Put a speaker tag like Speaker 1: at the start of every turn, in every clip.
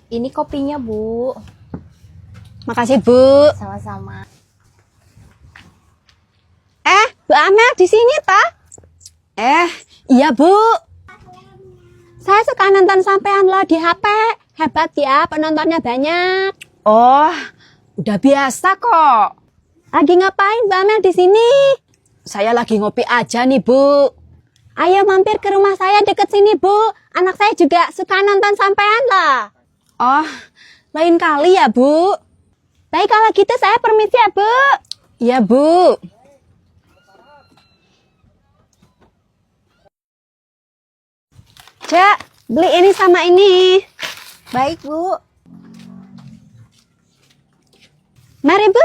Speaker 1: Ini kopinya, Bu.
Speaker 2: Makasih, Bu.
Speaker 1: Sama-sama.
Speaker 2: Bu Amel di sini, toh? Iya, Bu. Saya suka nonton sampean lo di HP. Hebat ya, penontonnya banyak. Oh, udah biasa kok. Lagi ngapain, Bu Amel di sini? Saya lagi ngopi aja nih, Bu. Ayo mampir ke rumah saya deket sini, Bu. Anak saya juga suka nonton sampean lah. Oh, lain kali ya, Bu. Baik, kalau gitu saya permisi ya, Bu. Iya, Bu. Cak, beli ini sama ini.
Speaker 1: Baik, Bu.
Speaker 2: Mari, Bu.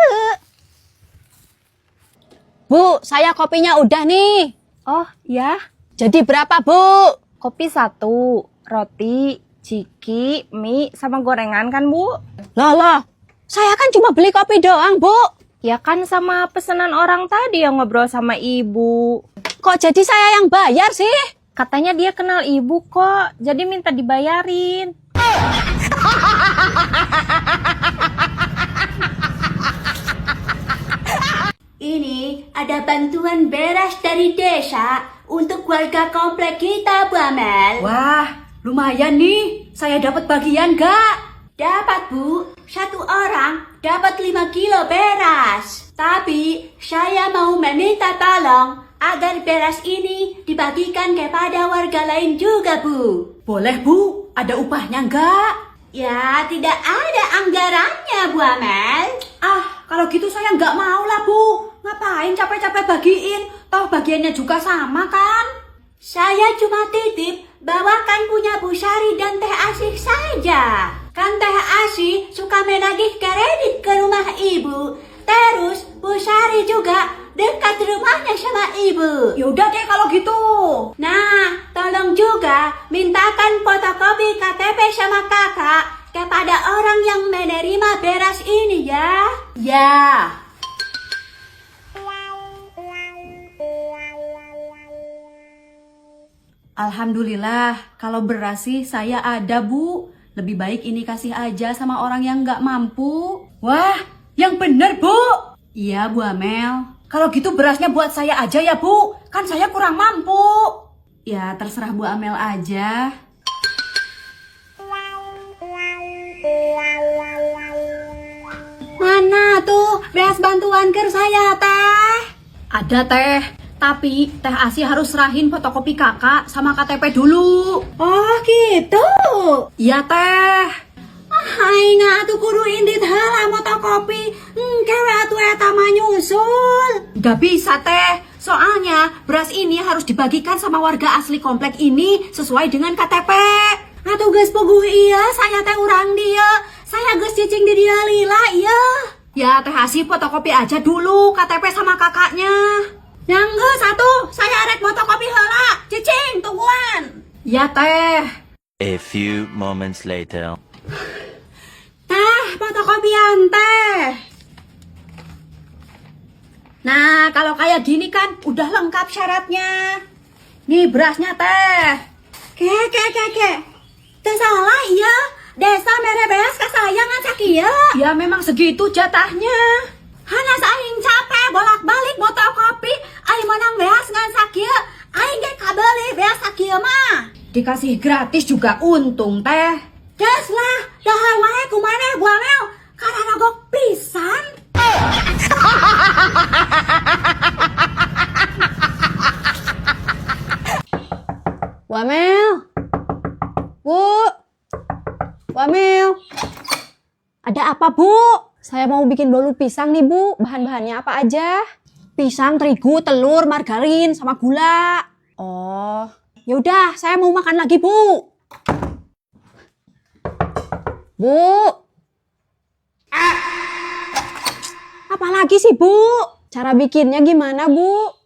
Speaker 2: Bu, saya kopinya udah nih.
Speaker 1: Oh, ya.
Speaker 2: Jadi berapa, Bu?
Speaker 1: Kopi 1, roti, ciki, mie, sama gorengan kan, Bu?
Speaker 2: Loh, saya kan cuma beli kopi doang, Bu.
Speaker 1: Ya kan sama pesanan orang tadi yang ngobrol sama Ibu.
Speaker 2: Kok jadi saya yang bayar sih?
Speaker 1: Katanya dia kenal Ibu kok, jadi minta dibayarin.
Speaker 3: Ini ada bantuan beras dari desa untuk warga komplek kita, Bu Amel.
Speaker 4: Wah, lumayan nih. Saya dapat bagian gak?
Speaker 3: Dapat, Bu. Satu orang dapat 5 kilo beras. Tapi saya mau meminta tolong agar beras ini dibagikan kepada warga lain juga, Bu.
Speaker 4: Boleh, Bu. Ada upahnya gak?
Speaker 3: Ya, tidak ada anggarannya, Bu Amel.
Speaker 4: Ah, kalau gitu saya nggak mau lah, Bu. Ngapain capek-capek bagiin? Toh bagiannya juga sama kan?
Speaker 3: Saya cuma titip bawakan punya Bu Sari dan Teh Asih saja. Kan Teh Asih suka menagih kredit ke rumah Ibu. Terus Bu Sari juga dekat rumahnya sama Ibu.
Speaker 4: Yaudah deh kalau gitu.
Speaker 3: Nah, tolong juga mintakan fotokopi KTP sama kakak kepada orang yang menerima beras ini ya.
Speaker 4: Ya. Alhamdulillah, kalau beras sih saya ada, Bu. Lebih baik ini kasih aja sama orang yang nggak mampu. Wah, yang bener, Bu. Iya, Bu Amel. Kalau gitu berasnya buat saya aja ya, Bu. Kan saya kurang mampu. Ya, terserah Bu Amel aja.
Speaker 3: Mana tuh beras bantuan ke saya, Teh?
Speaker 4: Ada, Teh. Tapi Teh Asi harus serahin fotokopi kakak sama KTP dulu.
Speaker 3: Oh gitu.
Speaker 4: Iya, Teh.
Speaker 3: Hai nga atuh kudu indit heula fotokopi. Kewe atuh eta mah nyusul.
Speaker 4: Gak bisa, Teh. Soalnya beras ini harus dibagikan sama warga asli komplek ini sesuai dengan KTP.
Speaker 3: Atuh geus puguh ieu, saya teh urang dieu. Saya geus cicing di dia lila ieu.
Speaker 4: Ya, Teh Asi fotokopi aja dulu KTP sama kakaknya.
Speaker 3: Yang geus atuh, saya rek fotokopi heula. Cicing tungguan.
Speaker 4: Ya, Teh.
Speaker 5: A few moments later.
Speaker 3: Teh, fotokopian teh.
Speaker 4: Nah, kalau kayak gini kan udah lengkap syaratnya. Nih berasnya, Teh.
Speaker 3: Ke. Teu salah ieu. Desa mere beas ka saya ngan sakieu.
Speaker 4: Ya memang segitu jatahnya.
Speaker 3: Hanas aing capek bolak-balik fotokopi, aing menang beas ngan sakieu. Aing ge kabeli beas sakieu mah.
Speaker 4: Dikasih gratis juga untung, Teh.
Speaker 3: Geus lah, dahar wae kumaneh Bu Amel. Karena nogok pisan.
Speaker 2: Bu Amel. Bu Amel. Ada apa, Bu? Saya mau bikin balut pisang nih, Bu. Bahan-bahannya apa aja? Pisang, terigu, telur, margarin, sama gula. Oh, yaudah, saya mau makan lagi, Bu. Bu. Apalagi sih, Bu? Cara bikinnya gimana, Bu?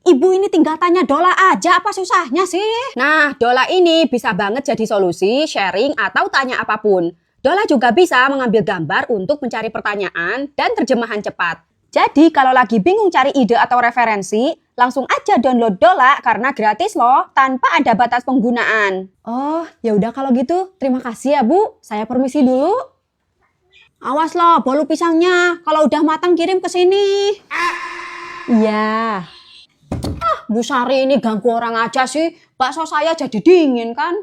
Speaker 2: Ibu ini tinggal tanya Dola aja, apa susahnya sih? Nah, Dola ini bisa banget jadi solusi, sharing, atau tanya apapun. Dola juga bisa mengambil gambar untuk mencari pertanyaan dan terjemahan cepat. Jadi, kalau lagi bingung cari ide atau referensi, Langsung aja download Dola karena gratis loh, tanpa ada batas penggunaan. Oh, ya udah kalau gitu. Terima kasih ya, Bu. Saya permisi dulu. Awas loh, bolu pisangnya. Kalau udah matang kirim ke sini. Iya. Bu Sari ini ganggu orang aja sih. Bakso saya jadi dingin kan?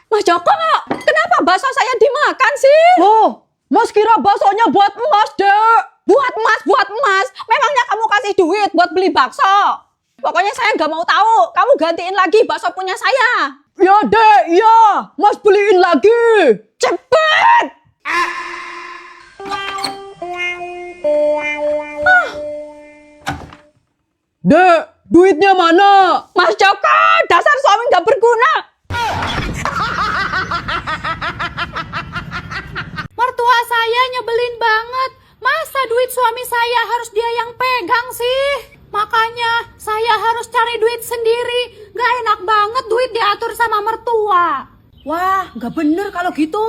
Speaker 2: Mas Joko, kenapa bakso saya dimakan sih? Loh, Mas kira baksonya buat Mas, Dek. Buat Mas. Memangnya kamu kasih duit buat beli bakso? Pokoknya saya nggak mau tahu. Kamu gantiin lagi bakso punya saya. Ya, Dek, iya. Mas beliin lagi. Cepet! Dek, duitnya mana? Mas Joko, dasar suami nggak berguna.
Speaker 4: Mertua saya nyebelin banget. Masa duit suami saya harus dia yang pegang sih? Makanya saya harus cari duit sendiri. Gak enak banget duit diatur sama mertua. Wah, gak bener kalau gitu.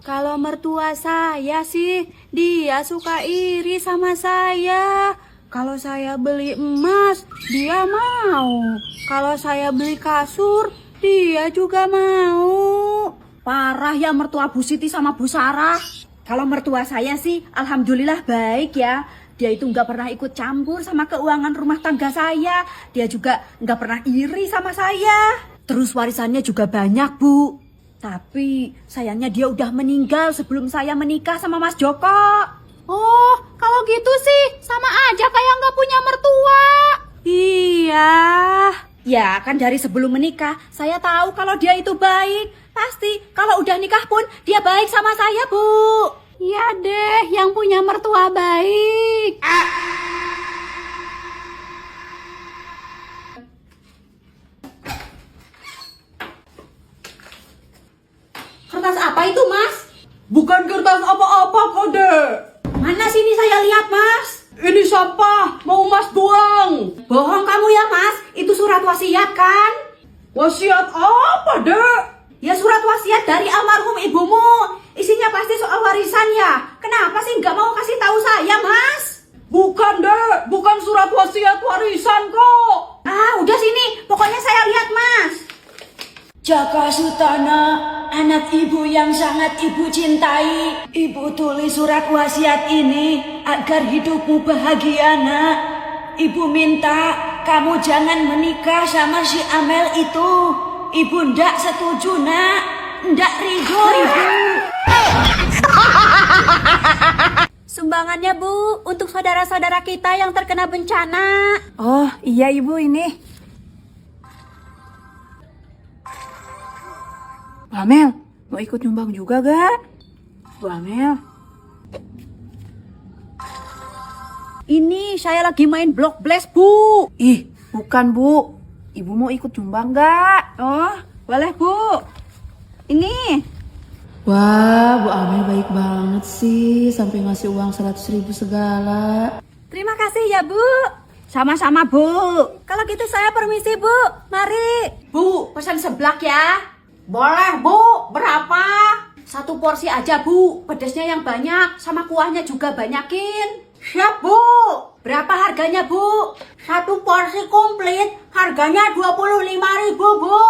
Speaker 4: Kalau mertua saya sih, dia suka iri sama saya. Kalau saya beli emas, dia mau. Kalau saya beli kasur, dia juga mau. Parah ya mertua Bu Siti sama Bu Sarah. Kalau mertua saya sih, alhamdulillah baik ya. Dia itu nggak pernah ikut campur sama keuangan rumah tangga saya. Dia juga nggak pernah iri sama saya. Terus warisannya juga banyak, Bu. Tapi sayangnya dia udah meninggal sebelum saya menikah sama Mas Joko. Oh, kalau gitu sih sama aja kayak nggak punya mertua. Iya. Ya kan dari sebelum menikah saya tahu kalau dia itu baik. Pasti kalau udah nikah pun dia baik sama saya, Bu. Iya deh, yang punya mertua baik. Kertas apa itu, Mas?
Speaker 6: Bukan kertas apa-apa, Kode.
Speaker 3: Mana sini saya lihat, Mas?
Speaker 6: Ini sampah, mau Mas buang.
Speaker 3: Bohong kamu ya, Mas. Itu surat wasiat kan?
Speaker 6: Wasiat apa, Dek?
Speaker 3: Ya surat wasiat dari almarhum ibumu. Isinya pasti soal warisan ya. Kenapa sih nggak mau kasih tahu saya, Mas?
Speaker 6: Bukan, Dek. Bukan surat wasiat warisan kok.
Speaker 3: Ah, udah sini. Pokoknya saya lihat, Mas. Jaka Sutana, anak ibu yang sangat ibu cintai. Ibu tulis surat wasiat ini agar hidupmu bahagia, nak. Ibu minta kamu jangan menikah sama si Amel itu. Ibu ndak setuju, nak. Ndak ridho, ibu. Sumbangannya, Bu, untuk saudara-saudara kita yang terkena bencana.
Speaker 1: Oh, iya Ibu ini. Bu Amel, mau ikut nyumbang juga gak? Bu Amel.
Speaker 4: Ini saya lagi main Block Blast, Bu.
Speaker 1: Ih, bukan Bu. Ibu mau ikut nyumbang gak?
Speaker 4: Oh, boleh, Bu. Ini.
Speaker 7: Wah, Bu Amel baik banget sih, sampai ngasih uang 100.000 segala.
Speaker 3: Terima kasih ya, Bu. Sama-sama, Bu. Kalau gitu saya permisi, Bu. Mari.
Speaker 4: Bu, pesan seblak ya. Boleh, Bu. Berapa? Satu porsi aja, Bu. Pedasnya yang banyak, sama kuahnya juga banyakin.
Speaker 3: Siap, Bu.
Speaker 4: Berapa harganya, Bu?
Speaker 3: Satu porsi komplit, harganya 25.000, Bu.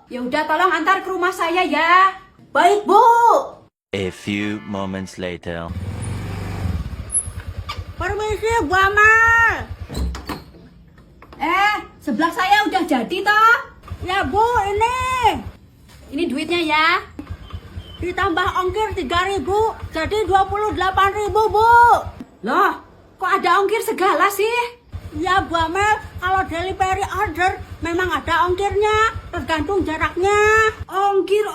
Speaker 4: Ya udah, tolong antar ke rumah saya ya.
Speaker 3: Baik, Bu.
Speaker 5: A few moments later.
Speaker 3: Permisi, Bu Amel.
Speaker 4: Seblak saya udah jadi toh.
Speaker 3: Ya, Bu, ini.
Speaker 4: Ini duitnya ya.
Speaker 3: Ditambah ongkir 3.000, jadi 28.000, Bu.
Speaker 4: Loh, kok ada ongkir segala sih?
Speaker 3: Ya, Bu Amel, kalau delivery order memang ada ongkirnya, tergantung jaraknya.
Speaker 4: Ongkir,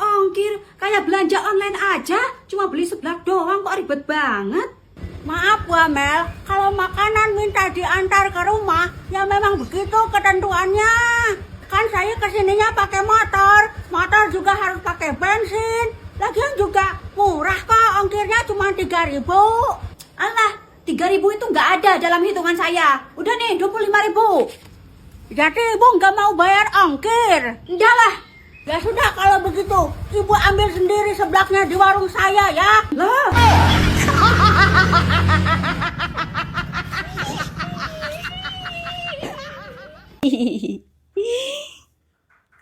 Speaker 4: kayak belanja online aja. Cuma beli seblak doang kok ribet banget.
Speaker 3: Maaf, Bu Amel, kalau makanan minta diantar ke rumah, ya memang begitu ketentuannya. Kan saya kesininya pakai motor juga harus pakai bensin. Lagian juga murah kok, ongkirnya cuma 3.000.
Speaker 4: Alah, 3.000 itu nggak ada dalam hitungan saya. Udah nih, 25.000.
Speaker 3: Jadi Ibu nggak mau bayar ongkir?
Speaker 4: Enggak lah.
Speaker 3: Ya sudah kalau begitu, Ibu ambil sendiri seblaknya di warung saya ya.
Speaker 4: Loh.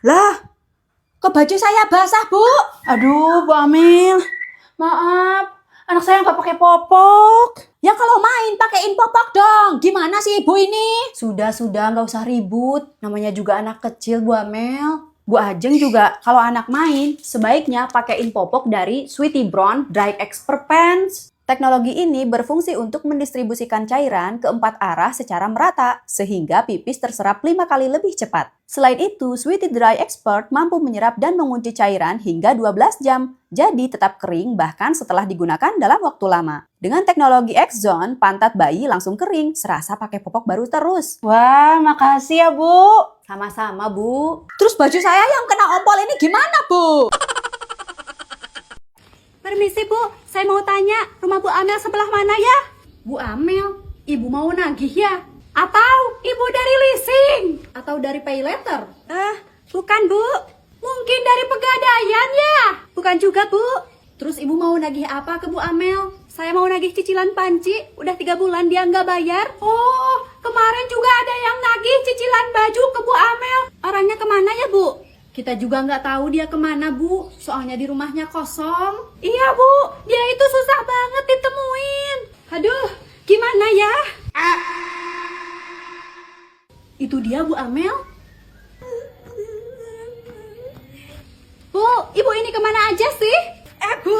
Speaker 3: Lah, kok baju saya basah, Bu?
Speaker 7: Aduh, Bu Amel. Maaf, anak saya nggak pakai popok.
Speaker 3: Ya kalau main pakein popok dong. Gimana sih Ibu ini?
Speaker 4: Sudah, nggak usah ribut. Namanya juga anak kecil, Bu Amel. Bu Ajeng juga kalau anak main, sebaiknya pakaiin popok dari Sweetie Brown Dry Expert Pants. Teknologi ini berfungsi untuk mendistribusikan cairan ke 4 arah secara merata, sehingga pipis terserap 5 kali lebih cepat. Selain itu, Sweetie Dry Expert mampu menyerap dan mengunci cairan hingga 12 jam, jadi tetap kering bahkan setelah digunakan dalam waktu lama. Dengan teknologi X-Zone, pantat bayi langsung kering, serasa pakai popok baru terus.
Speaker 1: Wah, makasih ya, Bu.
Speaker 4: Sama-sama, Bu.
Speaker 3: Terus baju saya yang kena ompol ini gimana, Bu?
Speaker 4: Permisi, Bu. Saya mau tanya, rumah Bu Amel sebelah mana ya? Bu Amel, Ibu mau nagih ya? Atau Ibu dari leasing? Atau dari pay letter?
Speaker 3: Bukan, Bu.
Speaker 4: Mungkin dari pegadaian ya? Bukan juga, Bu. Terus Ibu mau nagih apa ke Bu Amel? Saya mau nagih cicilan panci, udah 3 bulan dia nggak bayar. Oh, kemarin juga ada yang nagih cicilan baju ke Bu Amel. Orangnya kemana ya, Bu? Kita juga nggak tahu dia kemana, Bu. Soalnya di rumahnya kosong. Iya, Bu. Dia itu susah banget ditemuin. Aduh, gimana ya? Itu dia, Bu Amel. Bu, Ibu ini kemana aja sih?
Speaker 3: Bu,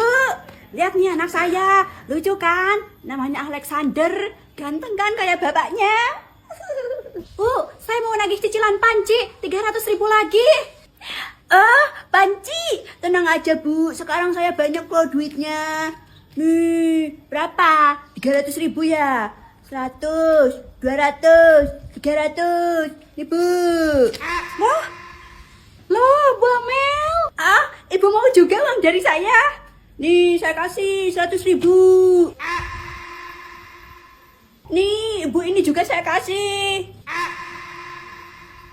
Speaker 3: lihat nih anak saya. Lucu kan? Namanya Alexander. Ganteng kan kayak bapaknya?
Speaker 4: Bu, saya mau nagih cicilan panci 300.000 lagi.
Speaker 3: Panci. Tenang aja, Bu. Sekarang saya banyak kok duitnya. Nih, berapa? 300.000 ya? 100, 200, 300. Nih, Bu.
Speaker 4: Loh, Bu Amel.
Speaker 3: Ibu mau juga uang dari saya? Nih, saya kasih 100.000. Nih, Ibu ini juga saya kasih.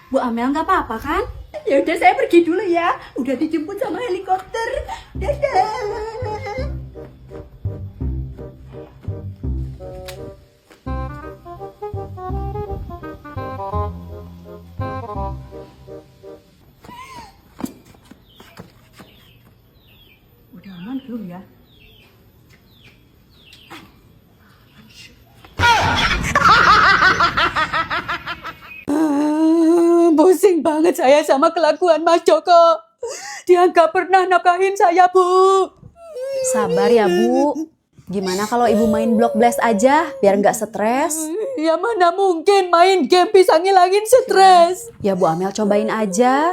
Speaker 4: Bu Amel nggak apa-apa kan?
Speaker 3: Ya udah saya pergi dulu ya. Udah dijemput sama helikopter. Dadah.
Speaker 4: Udah aman belum ya?
Speaker 3: Pusing banget saya sama kelakuan Mas Joko. Dia nggak pernah nafkahin saya, Bu.
Speaker 4: Sabar ya, Bu. Gimana kalau Ibu main Block Blast aja biar nggak stres?
Speaker 3: Ya mana mungkin main game bisa ngilangin stres.
Speaker 4: Ya Bu Amel cobain aja.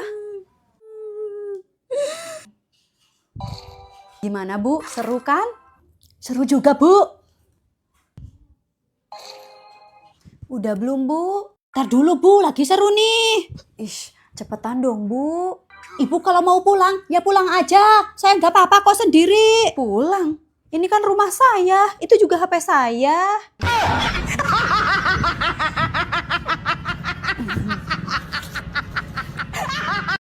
Speaker 4: Gimana Bu? Seru kan?
Speaker 3: Seru juga, Bu.
Speaker 4: Udah belum Bu?
Speaker 3: Ntar dulu, Bu, lagi seru nih.
Speaker 4: Ish, cepetan dong Bu.
Speaker 3: Ibu kalau mau pulang, ya pulang aja. Saya nggak apa-apa kok sendiri.
Speaker 4: Pulang? Ini kan rumah saya, itu juga HP saya.